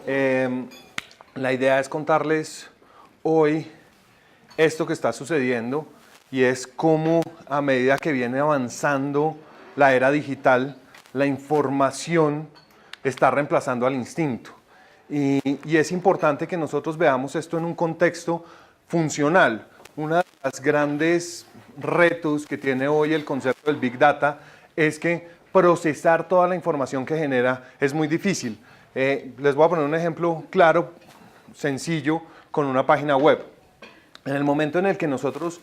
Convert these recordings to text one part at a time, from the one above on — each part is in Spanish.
La idea es contarles hoy esto que está sucediendo y es cómo a medida que viene avanzando la era digital, la información está reemplazando al instinto. Y es importante que nosotros veamos esto en un contexto funcional. Uno de los grandes retos que tiene hoy el concepto del Big Data es que procesar toda la información que genera es muy difícil. Les voy a poner un ejemplo claro, sencillo, con una página web. En el momento en el que nosotros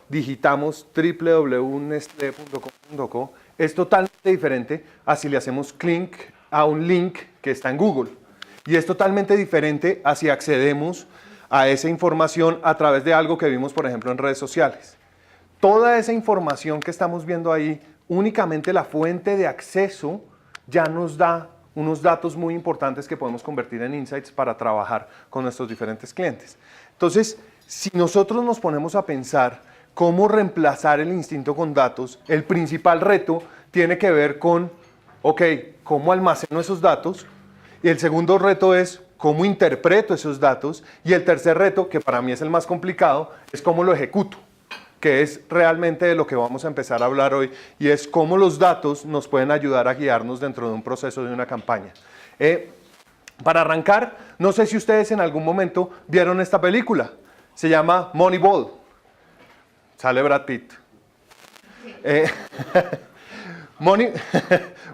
digitamos www.nestle.com.co, es totalmente diferente a si le hacemos clic a un link que está en Google. Y es totalmente diferente a si accedemos a esa información a través de algo que vimos, por ejemplo, en redes sociales. Toda esa información que estamos viendo ahí, únicamente la fuente de acceso ya nos da unos datos muy importantes que podemos convertir en insights para trabajar con nuestros diferentes clientes. Entonces, si nosotros nos ponemos a pensar cómo reemplazar el instinto con datos, el principal reto tiene que ver con, ok, cómo almaceno esos datos, y el segundo reto es cómo interpreto esos datos, y el tercer reto, que para mí es el más complicado, es cómo lo ejecuto, que es realmente de lo que vamos a empezar a hablar hoy, y es cómo los datos nos pueden ayudar a guiarnos dentro de un proceso de una campaña. Para arrancar, no sé si ustedes en algún momento vieron esta película, se llama Moneyball, sale Brad Pitt.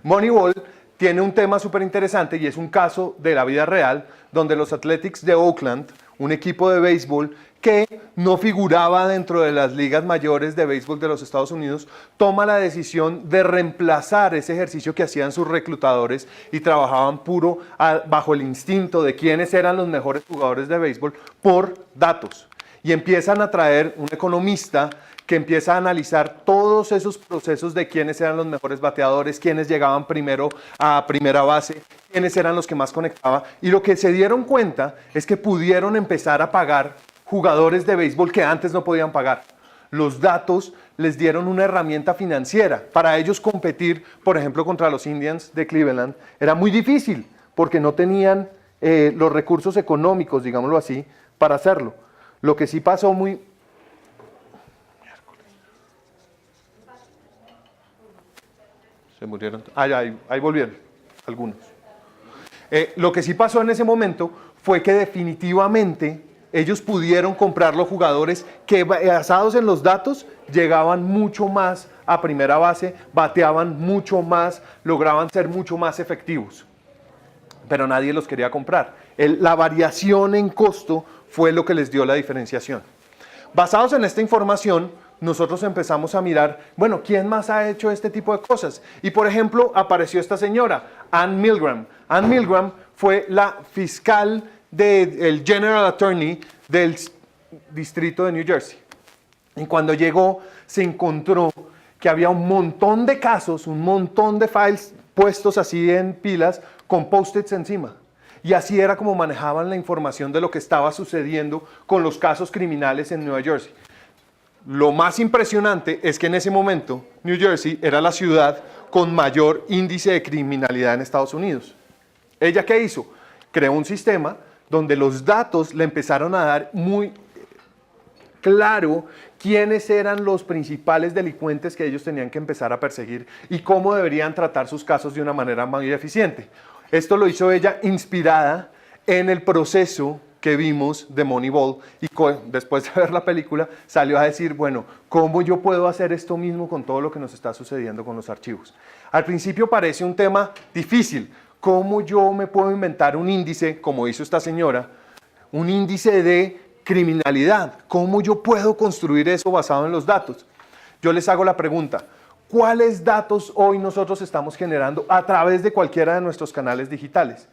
Moneyball tiene un tema súper interesante y es un caso de la vida real donde los Athletics de Oakland, un equipo de béisbol que no figuraba dentro de las ligas mayores de béisbol de los Estados Unidos, toma la decisión de reemplazar ese ejercicio que hacían sus reclutadores y trabajaban puro bajo el instinto de quiénes eran los mejores jugadores de béisbol por datos. Y empiezan a traer un economista que empieza a analizar todos esos procesos de quiénes eran los mejores bateadores, quiénes llegaban primero a primera base, quiénes eran los que más conectaban. Y lo que se dieron cuenta es que pudieron empezar a pagar jugadores de béisbol que antes no podían pagar. Los datos les dieron una herramienta financiera. Para ellos competir, por ejemplo, contra los Indians de Cleveland, era muy difícil porque no tenían los recursos económicos, digámoslo así, para hacerlo. Lo que sí pasó muy... Se murieron. Ahí volvieron algunos. Lo que sí pasó en ese momento fue que definitivamente ellos pudieron comprar los jugadores que, basados en los datos, llegaban mucho más a primera base, bateaban mucho más, lograban ser mucho más efectivos. Pero nadie los quería comprar. La variación en costo fue lo que les dio la diferenciación. Basados en esta información, nosotros empezamos a mirar, bueno, ¿quién más ha hecho este tipo de cosas? Y por ejemplo, apareció esta señora, Ann Milgram. Ann Milgram fue la fiscal del General Attorney del distrito de New Jersey. Y cuando llegó, se encontró que había un montón de casos, un montón de files puestos así en pilas con post-its encima. Y así era como manejaban la información de lo que estaba sucediendo con los casos criminales en Nueva Jersey. Lo más impresionante es que en ese momento New Jersey era la ciudad con mayor índice de criminalidad en Estados Unidos. ¿Ella qué hizo? Creó un sistema donde los datos le empezaron a dar muy claro quiénes eran los principales delincuentes que ellos tenían que empezar a perseguir y cómo deberían tratar sus casos de una manera muy eficiente. Esto lo hizo ella inspirada en el proceso que vimos de Moneyball y después de ver la película salió a decir, bueno, ¿cómo yo puedo hacer esto mismo con todo lo que nos está sucediendo con los archivos? Al principio parece un tema difícil. ¿Cómo yo me puedo inventar un índice, como hizo esta señora, un índice de criminalidad? ¿Cómo yo puedo construir eso basado en los datos? Yo les hago la pregunta, ¿cuáles datos hoy nosotros estamos generando a través de cualquiera de nuestros canales digitales?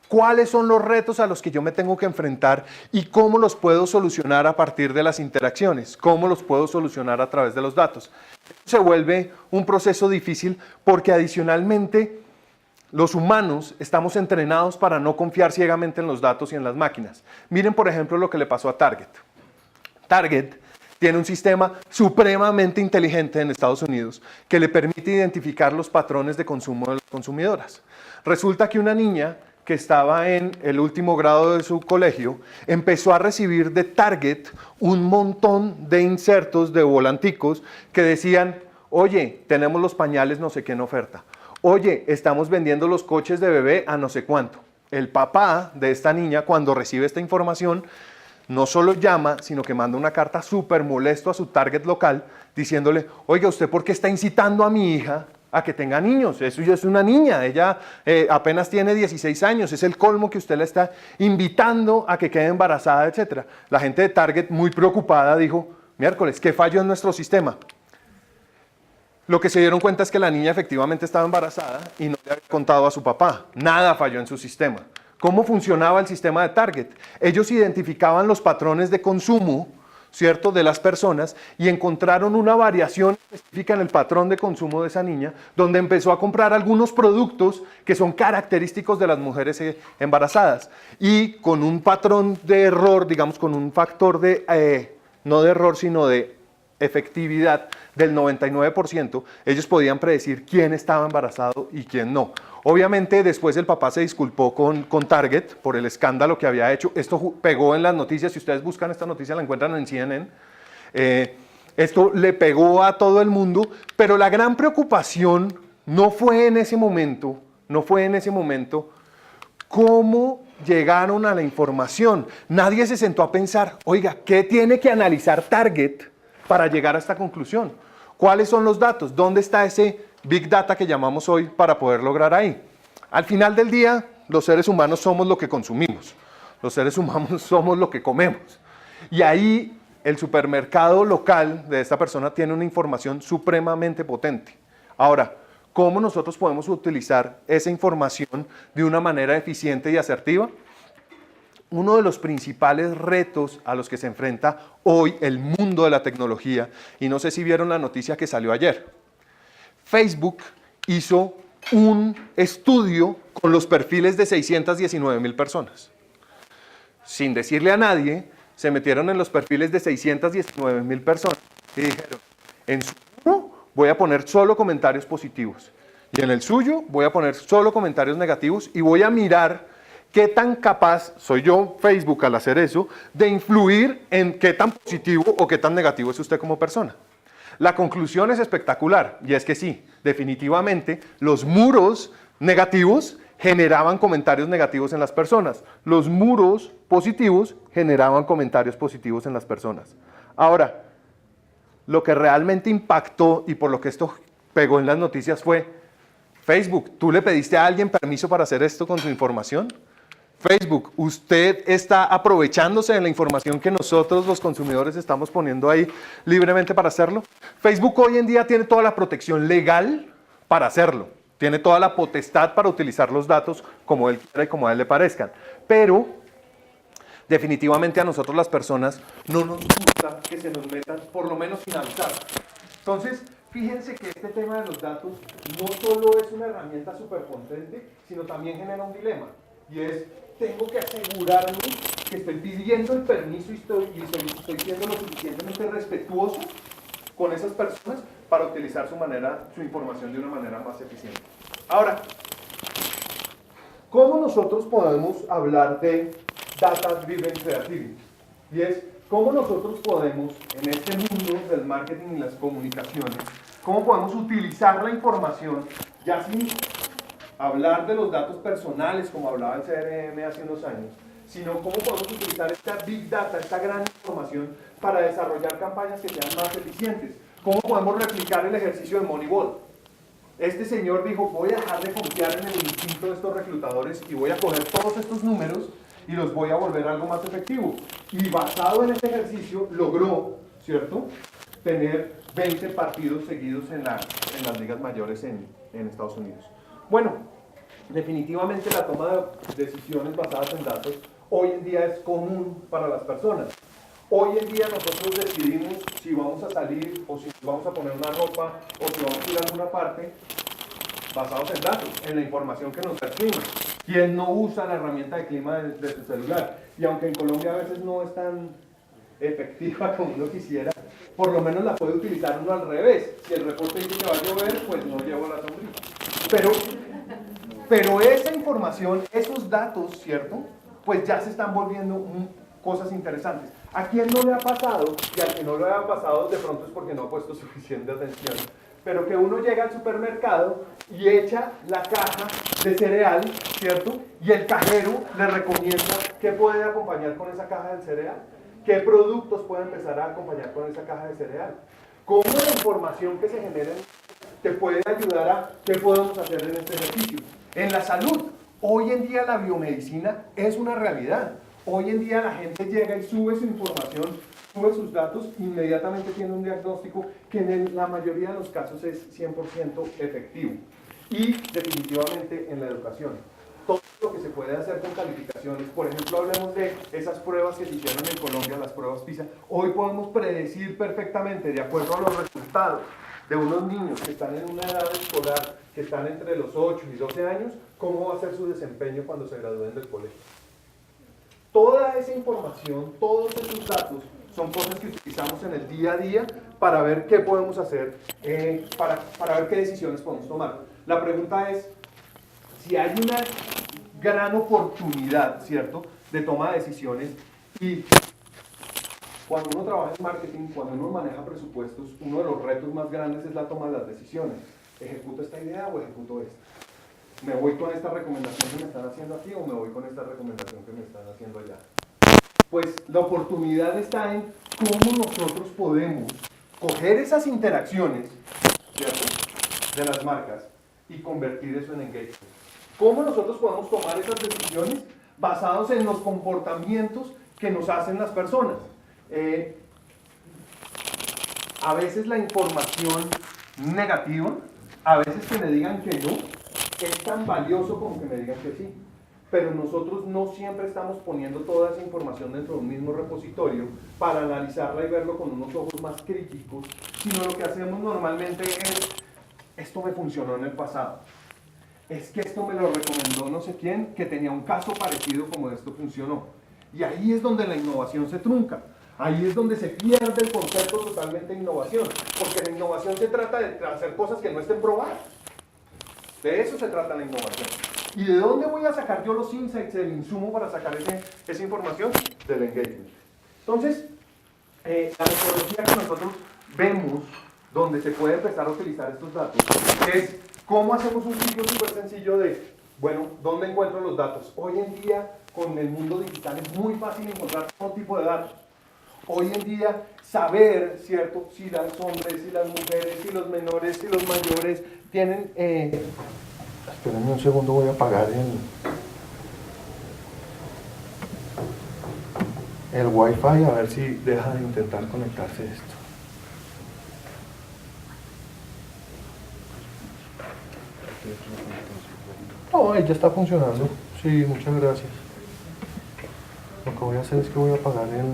¿Cuáles son los retos a los que yo me tengo que enfrentar y cómo los puedo solucionar a partir de las interacciones? ¿Cómo los puedo solucionar a través de los datos? Se vuelve un proceso difícil porque adicionalmente los humanos estamos entrenados para no confiar ciegamente en los datos y en las máquinas. Miren, por ejemplo, lo que le pasó a Target. Target tiene un sistema supremamente inteligente en Estados Unidos que le permite identificar los patrones de consumo de las consumidoras. Resulta que una niña que estaba en el último grado de su colegio, empezó a recibir de Target un montón de insertos de volanticos que decían, oye, tenemos los pañales no sé qué en oferta. Oye, estamos vendiendo los coches de bebé a no sé cuánto. El papá de esta niña, cuando recibe esta información, no solo llama, sino que manda una carta súper molesto a su Target local, diciéndole, oiga, ¿usted por qué está incitando a mi hija a que tenga niños? Eso ya es una niña, ella apenas tiene 16 años, es el colmo que usted la está invitando a que quede embarazada, etc. La gente de Target, muy preocupada, dijo, miércoles, ¿qué falló en nuestro sistema? Lo que se dieron cuenta es que la niña efectivamente estaba embarazada y no le había contado a su papá. Nada falló en su sistema. ¿Cómo funcionaba el sistema de Target? Ellos identificaban los patrones de consumo, ¿cierto?, de las personas y encontraron una variación específica en el patrón de consumo de esa niña, donde empezó a comprar algunos productos que son característicos de las mujeres embarazadas. Y con un patrón de error, digamos, con un factor de, no de error, sino de efectividad del 99%, ellos podían predecir quién estaba embarazado y quién no. Obviamente después el papá se disculpó con Target por el escándalo que había hecho. Esto pegó en las noticias, si ustedes buscan esta noticia la encuentran en CNN. Esto le pegó a todo el mundo, pero la gran preocupación no fue en ese momento cómo llegaron a la información. Nadie se sentó a pensar, oiga, ¿qué tiene que analizar Target para llegar a esta conclusión? ¿Cuáles son los datos? ¿Dónde está ese Big Data que llamamos hoy para poder lograr ahí? Al final del día, los seres humanos somos lo que consumimos. Los seres humanos somos lo que comemos. Y ahí el supermercado local de esta persona tiene una información supremamente potente. Ahora, ¿cómo nosotros podemos utilizar esa información de una manera eficiente y asertiva? Uno de los principales retos a los que se enfrenta hoy el mundo de la tecnología, y no sé si vieron la noticia que salió ayer, Facebook hizo un estudio con los perfiles de 619,000 personas. Sin decirle a nadie, se metieron en los perfiles de 619,000 personas y dijeron, en su uno voy a poner solo comentarios positivos y en el suyo voy a poner solo comentarios negativos y voy a mirar qué tan capaz soy yo, Facebook, al hacer eso, de influir en qué tan positivo o qué tan negativo es usted como persona. La conclusión es espectacular, y es que sí, definitivamente, los muros negativos generaban comentarios negativos en las personas. Los muros positivos generaban comentarios positivos en las personas. Ahora, lo que realmente impactó, y por lo que esto pegó en las noticias fue, Facebook, ¿tú le pediste a alguien permiso para hacer esto con su información? Facebook, ¿usted está aprovechándose de la información que nosotros los consumidores estamos poniendo ahí libremente para hacerlo? Facebook hoy en día tiene toda la protección legal para hacerlo. Tiene toda la potestad para utilizar los datos como él quiera y como a él le parezcan. Pero definitivamente a nosotros las personas no nos gusta que se nos metan, por lo menos sin avisar. Entonces, fíjense que este tema de los datos no solo es una herramienta súper potente, sino también genera un dilema. Y es, tengo que asegurarme que estoy pidiendo el permiso y estoy siendo lo suficientemente respetuoso con esas personas para utilizar su información de una manera más eficiente. Ahora, ¿cómo nosotros podemos hablar de Data Driven Creativity? Y es, ¿cómo nosotros podemos, en este mundo del marketing y las comunicaciones, cómo podemos utilizar la información ya sin hablar de los datos personales, como hablaba el CRM hace unos años, sino cómo podemos utilizar esta Big Data, esta gran información, para desarrollar campañas que sean más eficientes? ¿Cómo podemos replicar el ejercicio de Moneyball? Este señor dijo, voy a dejar de confiar en el instinto de estos reclutadores y voy a coger todos estos números y los voy a volver algo más efectivo. Y basado en este ejercicio, logró, ¿cierto?, tener 20 partidos seguidos en las ligas mayores en Estados Unidos. Bueno, definitivamente la toma de decisiones basadas en datos hoy en día es común para las personas. Hoy en día nosotros decidimos si vamos a salir o si vamos a poner una ropa o si vamos a ir a alguna parte basados en datos, en la información que nos da el clima. ¿Quién no usa la herramienta de clima de su celular? Y aunque en Colombia a veces no es tan efectiva como uno quisiera, por lo menos la puede utilizar uno al revés. Si el reporte dice que va a llover, pues no llevo la sombrilla. Pero esa información, esos datos, ¿cierto? Pues ya se están volviendo cosas interesantes. ¿A quién no le ha pasado? Y al que no le ha pasado de pronto es porque no ha puesto suficiente atención. Pero que uno llega al supermercado y echa la caja de cereal, ¿cierto? Y el cajero le recomienda qué puede acompañar con esa caja de cereal, qué productos puede empezar a acompañar con esa caja de cereal. Cómo la información que se genera te puede ayudar a qué podemos hacer en este ejercicio. En la salud, hoy en día la biomedicina es una realidad. Hoy en día la gente llega y sube su información, sube sus datos, inmediatamente tiene un diagnóstico que en la mayoría de los casos es 100% efectivo. Y definitivamente en la educación. Todo lo que se puede hacer con calificaciones, por ejemplo, hablemos de esas pruebas que se hicieron en Colombia, las pruebas PISA. Hoy podemos predecir perfectamente, de acuerdo a los resultados de unos niños que están en una edad escolar, que están entre los 8 y 12 años, cómo va a ser su desempeño cuando se gradúen del colegio. Toda esa información, todos esos datos, son cosas que utilizamos en el día a día para ver qué podemos hacer, para ver qué decisiones podemos tomar. La pregunta es, si hay una gran oportunidad, ¿cierto?, de toma de decisiones, y cuando uno trabaja en marketing, cuando uno maneja presupuestos, uno de los retos más grandes es la toma de las decisiones. ¿Ejecuto esta idea o ejecuto esta? ¿Me voy con esta recomendación que me están haciendo aquí o me voy con esta recomendación que me están haciendo allá? Pues la oportunidad está en cómo nosotros podemos coger esas interacciones, ¿cierto?, de las marcas y convertir eso en engagement. ¿Cómo nosotros podemos tomar esas decisiones basados en los comportamientos que nos hacen las personas? A veces la información negativa, a veces que me digan que no, es tan valioso como que me digan que sí. Pero nosotros no siempre estamos poniendo toda esa información dentro de un mismo repositorio para analizarla y verlo con unos ojos más críticos, sino lo que hacemos normalmente es, esto me funcionó en el pasado. Es que esto me lo recomendó no sé quién, que tenía un caso parecido como esto funcionó. Y ahí es donde la innovación se trunca. Ahí es donde se pierde el concepto totalmente de innovación. Porque la innovación se trata de hacer cosas que no estén probadas. De eso se trata la innovación. ¿Y de dónde voy a sacar yo los insights, el insumo para sacar esa información? Del engagement. Entonces, la metodología que nosotros vemos, donde se puede empezar a utilizar estos datos, es cómo hacemos un ciclo súper sencillo de, bueno, ¿dónde encuentro los datos? Hoy en día, con el mundo digital, es muy fácil encontrar todo tipo de datos. Hoy en día, saber, ¿cierto?, si los hombres, si las mujeres, si los menores, si los mayores tienen... Espérenme un segundo, voy a apagar el Wi-Fi a ver si deja de intentar conectarse esto. No, ya está funcionando. Sí, muchas gracias. Lo que voy a hacer es que voy a apagar el...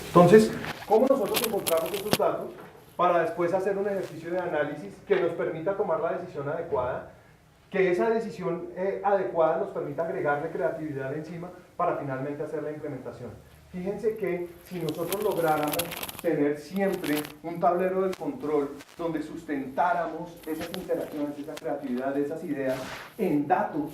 Entonces, ¿cómo nosotros encontramos esos datos para después hacer un ejercicio de análisis que nos permita tomar la decisión adecuada, que esa decisión adecuada nos permita agregarle creatividad encima para finalmente hacer la implementación? Fíjense que si nosotros lográramos tener siempre un tablero del control donde sustentáramos esas interacciones, esa creatividad, esas ideas en datos,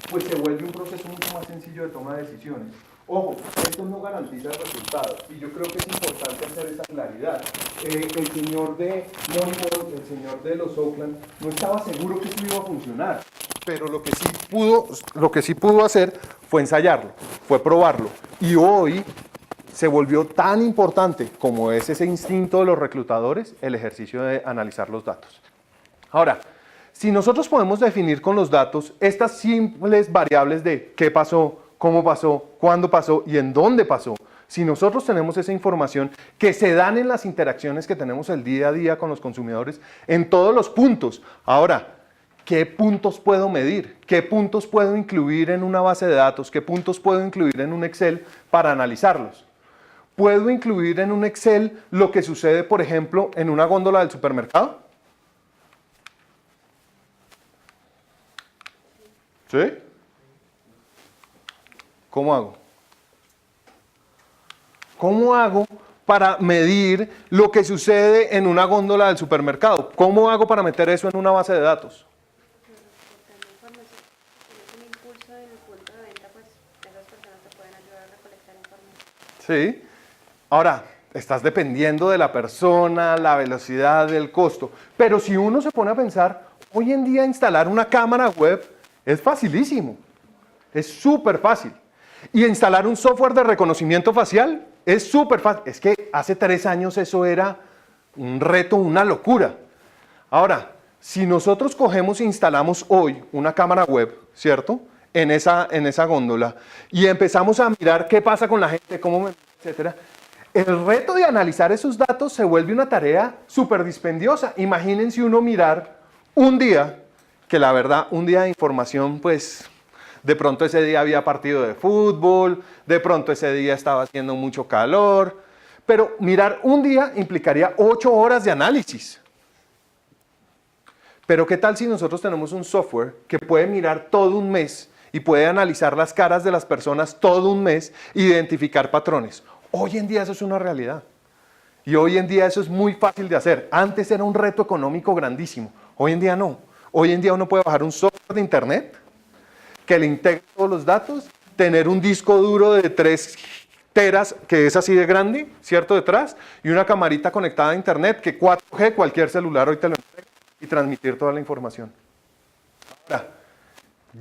pues se vuelve un proceso mucho más sencillo de toma de decisiones. Ojo, esto no garantiza el resultado y yo creo que es importante hacer esa claridad. El señor de Moneyball, el señor de los Oakland, no estaba seguro que esto iba a funcionar, pero lo que sí pudo hacer fue ensayarlo, fue probarlo. Y hoy se volvió tan importante como es ese instinto de los reclutadores, el ejercicio de analizar los datos. Ahora, si nosotros podemos definir con los datos estas simples variables de qué pasó, cómo pasó, cuándo pasó y en dónde pasó, si nosotros tenemos esa información que se dan en las interacciones que tenemos el día a día con los consumidores, en todos los puntos. Ahora, ¿qué puntos puedo medir? ¿Qué puntos puedo incluir en una base de datos? ¿Qué puntos puedo incluir en un Excel para analizarlos? ¿puedo incluir en un Excel lo que sucede, por ejemplo, en una góndola del supermercado? ¿Sí? ¿Cómo hago? ¿Cómo hago para medir lo que sucede en una góndola del supermercado? ¿Cómo hago para meter eso en una base de datos? Sí. Ahora, estás dependiendo de la persona, la velocidad, del costo. Pero si uno se pone a pensar, hoy en día instalar una cámara web es facilísimo. Es súper fácil. Y instalar un software de reconocimiento facial es súper fácil. Es que hace 3 años eso era un reto, una locura. Ahora, si nosotros cogemos e instalamos hoy una cámara web, ¿cierto? En esa góndola y empezamos a mirar qué pasa con la gente, cómo, etcétera. El reto de analizar esos datos se vuelve una tarea súper dispendiosa. Imagínense uno mirar un día, que la verdad, un día de información, pues, de pronto ese día había partido de fútbol, de pronto ese día estaba haciendo mucho calor, pero mirar un día implicaría 8 horas de análisis. Pero ¿qué tal si nosotros tenemos un software que puede mirar todo un mes y puede analizar las caras de las personas todo un mes e identificar patrones? Hoy en día eso es una realidad. Y hoy en día eso es muy fácil de hacer. Antes era un reto económico grandísimo. Hoy en día no. Hoy en día uno puede bajar un software de internet que le integre todos los datos, tener un disco duro de 3 teras, que es así de grande, ¿cierto? Detrás, y una camarita conectada a internet que 4G, cualquier celular hoy te lo entrega, y transmitir toda la información. Ahora,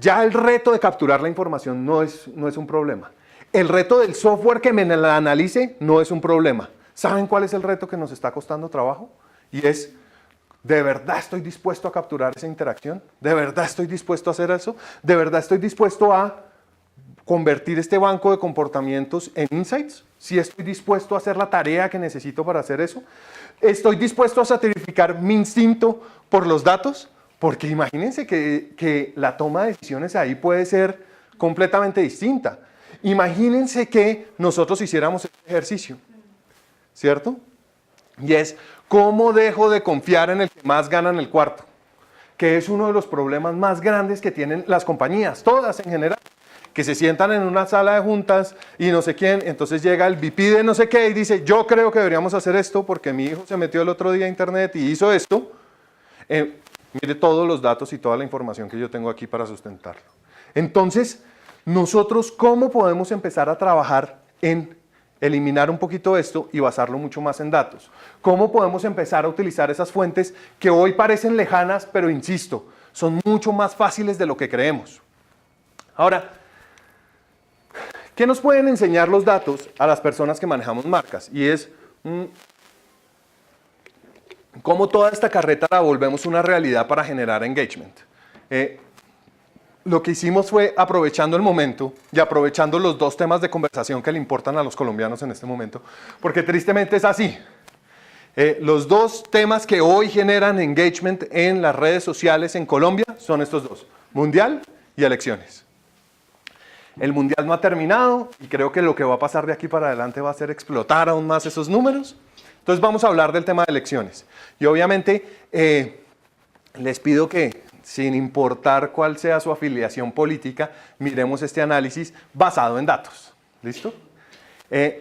ya el reto de capturar la información no es un problema. El reto del software que me la analice no es un problema. ¿Saben cuál es el reto que nos está costando trabajo? Y es, ¿de verdad estoy dispuesto a capturar esa interacción? ¿De verdad estoy dispuesto a hacer eso? ¿De verdad estoy dispuesto a convertir este banco de comportamientos en insights? ¿Sí estoy dispuesto a hacer la tarea que necesito para hacer eso? ¿Estoy dispuesto a sacrificar mi instinto por los datos? Porque imagínense que la toma de decisiones ahí puede ser completamente distinta. Imagínense que nosotros hiciéramos este ejercicio, ¿cierto? Y es, ¿cómo dejo de confiar en el que más gana en el cuarto? Que es uno de los problemas más grandes que tienen las compañías, todas en general, que se sientan en una sala de juntas y no sé quién, entonces llega el VP de no sé qué y dice, yo creo que deberíamos hacer esto porque mi hijo se metió el otro día a internet y hizo esto. Mire todos los datos y toda la información que yo tengo aquí para sustentarlo. Entonces, nosotros, ¿cómo podemos empezar a trabajar en eliminar un poquito esto y basarlo mucho más en datos? ¿Cómo podemos empezar a utilizar esas fuentes que hoy parecen lejanas, pero insisto, son mucho más fáciles de lo que creemos? Ahora, ¿qué nos pueden enseñar los datos a las personas que manejamos marcas? Y es cómo toda esta carreta la volvemos una realidad para generar engagement. Lo que hicimos fue, aprovechando el momento y aprovechando los 2 temas de conversación que le importan a los colombianos en este momento, porque tristemente es así. Los 2 temas que hoy generan engagement en las redes sociales en Colombia son estos 2, mundial y elecciones. El mundial no ha terminado y creo que lo que va a pasar de aquí para adelante va a ser explotar aún más esos números. Entonces vamos a hablar del tema de elecciones. Y obviamente les pido que, sin importar cuál sea su afiliación política, miremos este análisis basado en datos. ¿Listo?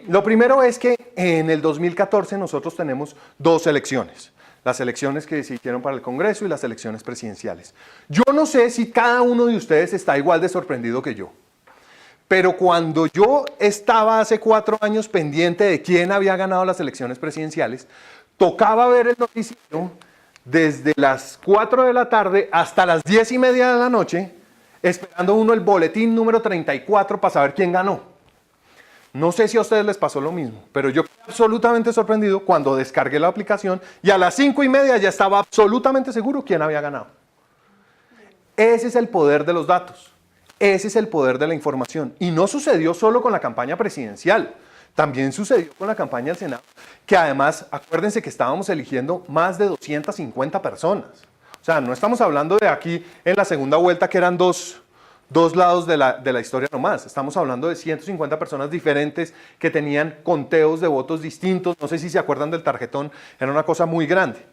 Lo primero es que en el 2014 nosotros tenemos 2 elecciones. Las elecciones que se hicieron para el Congreso y las elecciones presidenciales. Yo no sé si cada uno de ustedes está igual de sorprendido que yo. Pero cuando yo estaba hace 4 años pendiente de quién había ganado las elecciones presidenciales, tocaba ver el noticiero desde las 4 de la tarde hasta las 10:30 de la noche, esperando uno el boletín número 34 para saber quién ganó. No sé si a ustedes les pasó lo mismo, pero yo quedé absolutamente sorprendido cuando descargué la aplicación y a las 5:30 ya estaba absolutamente seguro quién había ganado. Ese es el poder de los datos. Ese es el poder de la información. Y no sucedió solo con la campaña presidencial, también sucedió con la campaña del Senado, que además, acuérdense que estábamos eligiendo más de 250 personas. O sea, no estamos hablando de aquí en la segunda vuelta que eran dos dos lados de la historia nomás. Estamos hablando de 150 personas diferentes que tenían conteos de votos distintos. No sé si se acuerdan del tarjetón, era una cosa muy grande.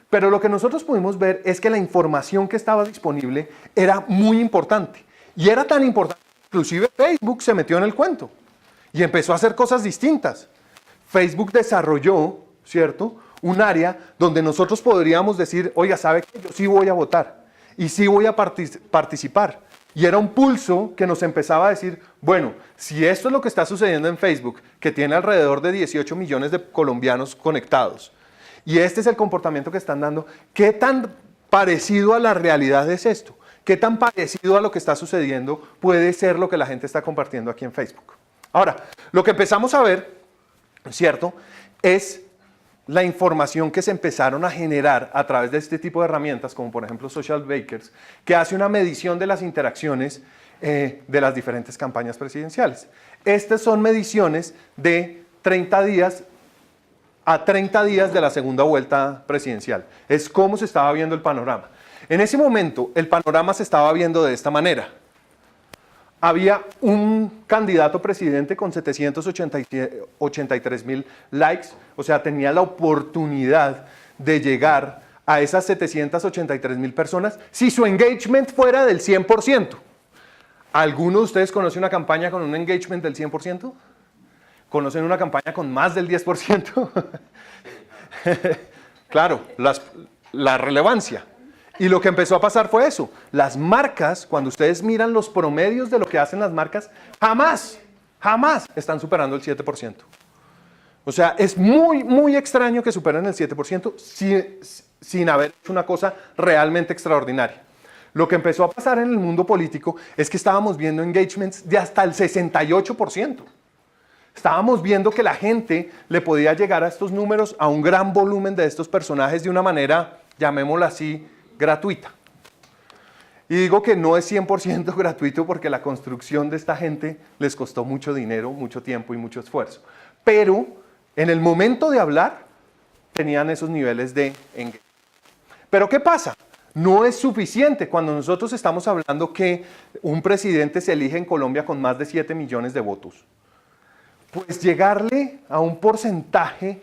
Pero lo que nosotros pudimos ver es que la información que estaba disponible era muy importante. Y era tan importante que inclusive Facebook se metió en el cuento y empezó a hacer cosas distintas. Facebook desarrolló, ¿cierto?, un área donde nosotros podríamos decir, oiga, ¿sabe qué? Yo sí voy a votar y sí voy a participar. Y era un pulso que nos empezaba a decir, bueno, si esto es lo que está sucediendo en Facebook, que tiene alrededor de 18 millones de colombianos conectados, y este es el comportamiento que están dando, ¿qué tan parecido a la realidad es esto? ¿Qué tan parecido a lo que está sucediendo puede ser lo que la gente está compartiendo aquí en Facebook? Ahora, lo que empezamos a ver, ¿cierto?, es la información que se empezaron a generar a través de este tipo de herramientas, como por ejemplo Social Bakers, que hace una medición de las interacciones de las diferentes campañas presidenciales. Estas son mediciones de 30 días a 30 días de la segunda vuelta presidencial. Es cómo se estaba viendo el panorama. En ese momento, el panorama se estaba viendo de esta manera. Había un candidato presidente con 783,000 likes, o sea, tenía la oportunidad de llegar a esas 783,000 personas si su engagement fuera del 100%. ¿Alguno de ustedes conoce una campaña con un engagement del 100%? ¿Conocen una campaña con más del 10%? Claro, la relevancia. Y lo que empezó a pasar fue eso. Las marcas, cuando ustedes miran los promedios de lo que hacen las marcas, jamás están superando el 7%. O sea, es muy, muy extraño que superen el 7% sin haber hecho una cosa realmente extraordinaria. Lo que empezó a pasar en el mundo político es que estábamos viendo engagements de hasta el 68%. Estábamos viendo que la gente le podía llegar a estos números, a un gran volumen de estos personajes de una manera, llamémosla así, gratuita. Y digo que no es 100% gratuito porque la construcción de esta gente les costó mucho dinero, mucho tiempo y mucho esfuerzo. Pero en el momento de hablar tenían esos niveles de engagement. Pero ¿qué pasa? No es suficiente cuando nosotros estamos hablando que un presidente se elige en Colombia con más de 7 millones de votos. Pues llegarle a un porcentaje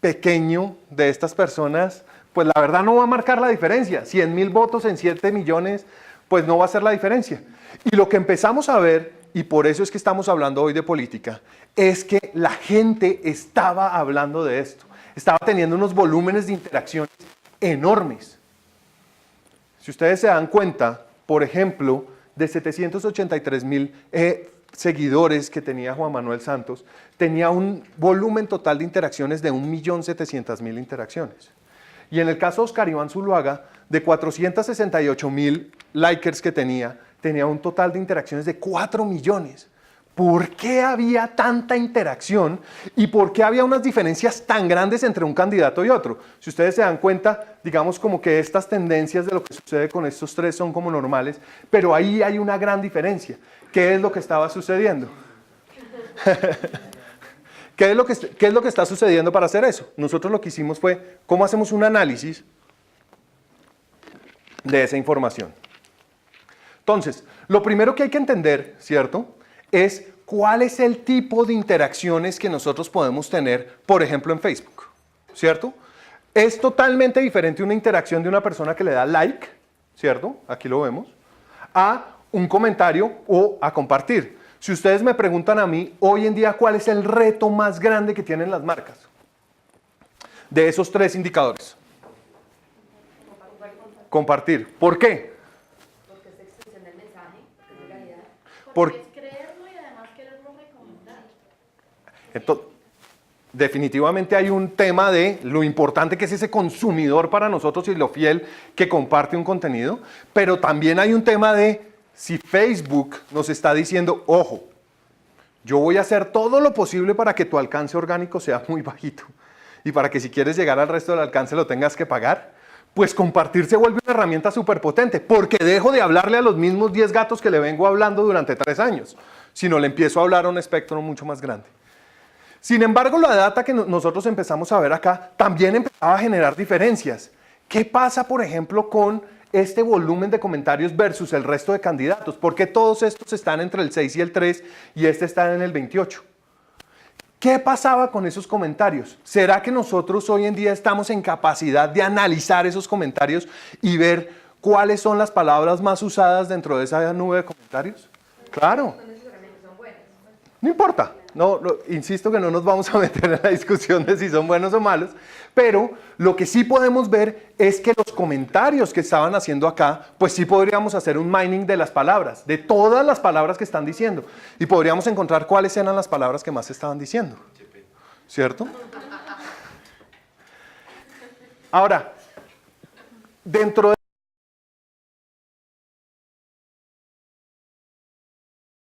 pequeño de estas personas, pues la verdad no va a marcar la diferencia. 100,000 votos en 7 millones, pues no va a ser la diferencia. Y lo que empezamos a ver, y por eso es que estamos hablando hoy de política, es que la gente estaba hablando de esto. Estaba teniendo unos volúmenes de interacciones enormes. Si ustedes se dan cuenta, por ejemplo, de 783,000 seguidores que tenía Juan Manuel Santos, tenía un volumen total de interacciones de 1.700.000 interacciones. Y en el caso de Oscar Iván Zuluaga, de 468,000 likers que tenía un total de interacciones de 4 millones. ¿Por qué había tanta interacción y por qué había unas diferencias tan grandes entre un candidato y otro? Si ustedes se dan cuenta, digamos como que estas tendencias de lo que sucede con estos tres son como normales, pero ahí hay una gran diferencia. ¿Qué es lo que estaba sucediendo? ¿Qué es lo que está sucediendo para hacer eso? Nosotros lo que hicimos fue, ¿cómo hacemos un análisis de esa información? Entonces, lo primero que hay que entender, ¿cierto?, es cuál es el tipo de interacciones que nosotros podemos tener, por ejemplo, en Facebook, ¿cierto? Es totalmente diferente una interacción de una persona que le da like, ¿cierto? Aquí lo vemos, a un comentario o a compartir. Si ustedes me preguntan a mí, hoy en día, ¿cuál es el reto más grande que tienen las marcas? De esos tres indicadores. Compartir. ¿Por qué? Porque es extensión del mensaje, porque es realidad. Porque es creerlo y además quererlo recomendar. Entonces, definitivamente hay un tema de lo importante que es ese consumidor para nosotros y lo fiel que comparte un contenido, pero también hay un tema de si Facebook nos está diciendo, ojo, yo voy a hacer todo lo posible para que tu alcance orgánico sea muy bajito y para que si quieres llegar al resto del alcance lo tengas que pagar, pues compartir se vuelve una herramienta súper potente, porque dejo de hablarle a los mismos 10 gatos que le vengo hablando durante 3 años, sino le empiezo a hablar a un espectro mucho más grande. Sin embargo, la data que nosotros empezamos a ver acá también empezaba a generar diferencias. ¿Qué pasa, por ejemplo, con este volumen de comentarios versus el resto de candidatos? ¿Por qué todos estos están entre el 6 y el 3 y este está en el 28? ¿Qué pasaba con esos comentarios? ¿Será que nosotros hoy en día estamos en capacidad de analizar esos comentarios y ver cuáles son las palabras más usadas dentro de esa nube de comentarios? Claro. No necesariamente son buenas. No importa, insisto que no nos vamos a meter en la discusión de si son buenos o malos, pero lo que sí podemos ver es que los comentarios que estaban haciendo acá, pues sí podríamos hacer un mining de las palabras, de todas las palabras que están diciendo, y podríamos encontrar cuáles eran las palabras que más estaban diciendo, ¿cierto? Ahora, dentro de